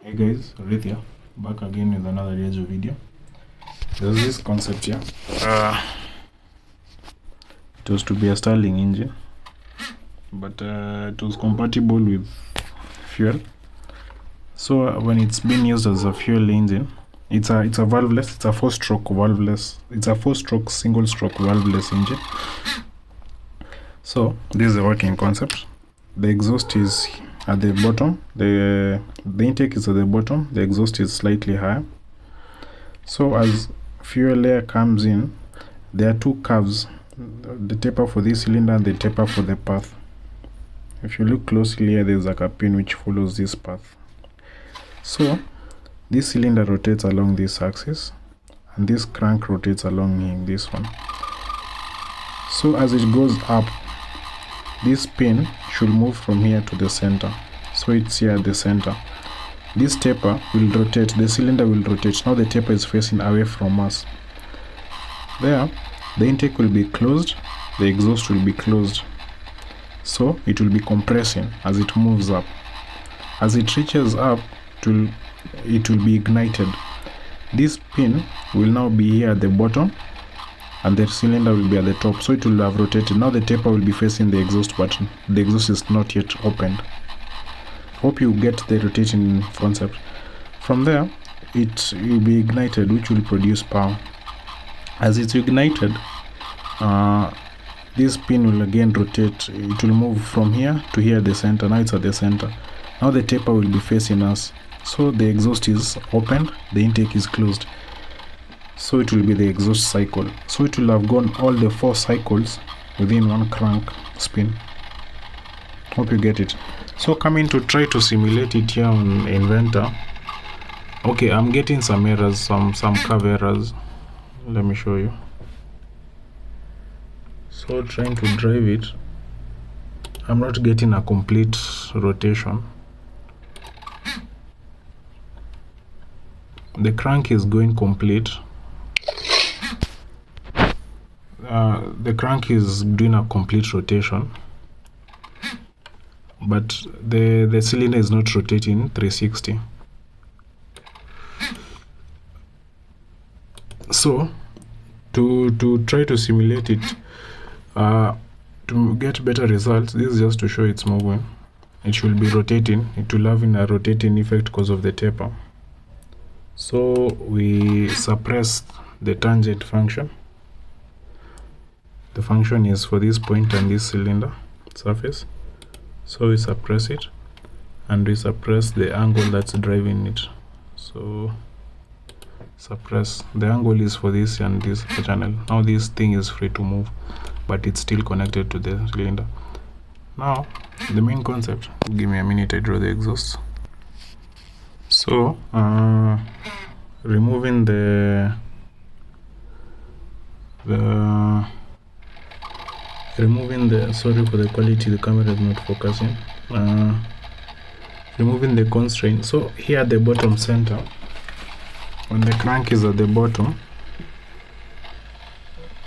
Hey guys, Rith here, back again with another Riejo video. There's this concept here. It was to be a Starling engine, but it was compatible with fuel. So when it's been used as a fuel engine, it's a valveless, it's a four-stroke valveless, it's a four-stroke single-stroke valveless engine. So this is a working concept. The exhaust is at the bottom, the intake is at the bottom, the exhaust is slightly higher. So as fuel air comes in, there are two curves, the taper for this cylinder and the taper for the path. If you look closely here, there's like a pin which follows this path. So this cylinder rotates along this axis and this crank rotates along this one. So as it goes up, this pin should move from here to the center. So it's here at the center. This taper will rotate, the cylinder will rotate. Now the taper is facing away from us. There, the intake will be closed, the exhaust will be closed. So it will be compressing as it moves up. As it reaches up, it will be ignited. This pin will now be here at the bottom and the cylinder will be at the top, so it will have rotated. Now the taper will be facing the exhaust button. The exhaust is not yet opened. Hope you get the rotating concept. From there, it will be ignited, which will produce power. As it's ignited, this pin will again rotate. It will move from here to here at the center. Now it's at the center. Now the taper will be facing us. So the exhaust is opened, the intake is closed. So it will be the exhaust cycle. So it will have gone all the 4 cycles within one crank spin. Hope you get it. So coming to try to simulate it here on Inventor. Okay, I'm getting some errors, some curve errors. Let me show you. So trying to drive it, I'm not getting a complete rotation. The crank is going complete. The crank is doing a complete rotation, but the cylinder is not rotating 360. So to try to simulate it, to get better results, this is just to show it's moving. It should be rotating. It will have a rotating effect because of the taper. So we suppress the tangent function. The function is for this point and this cylinder surface. So we suppress it and we suppress the angle that's driving it. So suppress the angle is for this and this channel. Now this thing is free to move, but it's still connected to the cylinder. Now the main concept, give me a minute, I draw the exhaust. So removing sorry for the quality, the camera is not focusing. Removing the constraint. So here at the bottom center, when the crank is at the bottom,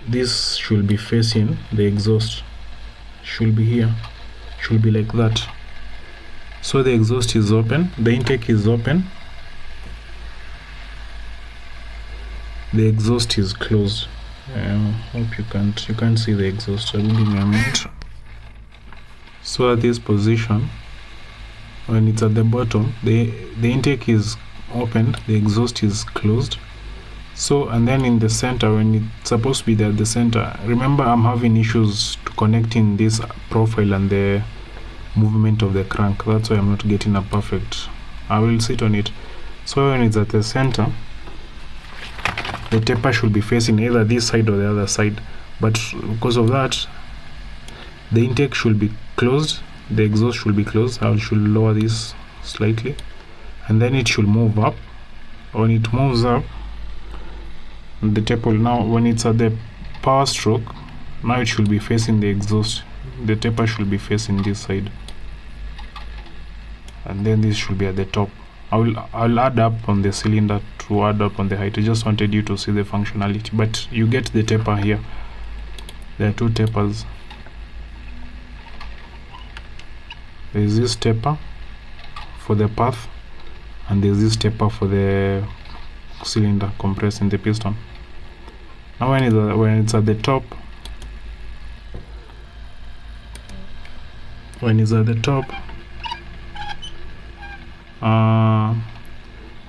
this should be facing the exhaust, should be here, should be like that. So the exhaust is open, the intake is open, the exhaust is closed. Hope you can't see the exhaust. I'll give you a minute. So at this position, when it's at the bottom, the intake is opened, the exhaust is closed. So and then in the center, when it's supposed to be there at the center, remember I'm having issues to connecting this profile and the movement of the crank. That's why I'm not getting a perfect. I will sit on it. So when it's at the center, the taper should be facing either this side or the other side, but because of that, the intake should be closed, the exhaust should be closed. I should lower this slightly, and then it should move up. When it moves up, the taper now, when it's at the power stroke, now it should be facing the exhaust. The taper should be facing this side, and then this should be at the top. I'll add up on the cylinder to add up on the height. I just wanted you to see the functionality, but you get the taper here. There are 2 tapers. There is this taper for the path, and there's this taper for the cylinder compressing the piston. Now when it's at the top,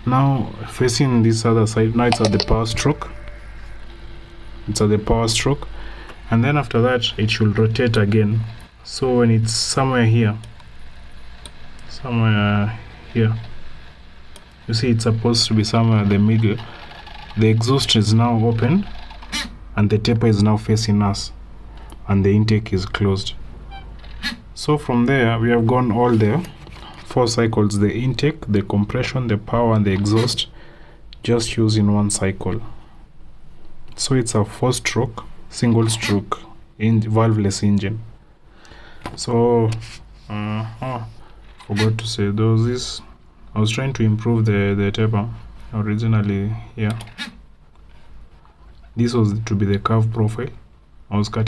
now facing this other side, now it's at the power stroke. And then after that it should rotate again. So when it's somewhere here, you see it's supposed to be somewhere in the middle. The exhaust is now open and the taper is now facing us and the intake is closed. So from there we have gone all the 4 cycles: the intake, the compression, the power, and the exhaust, just using 1 cycle. So it's a 4-stroke, single stroke in valveless engine. So forgot to say, there was this, I was trying to improve the taper originally here. This was to be the curve profile. I was cutting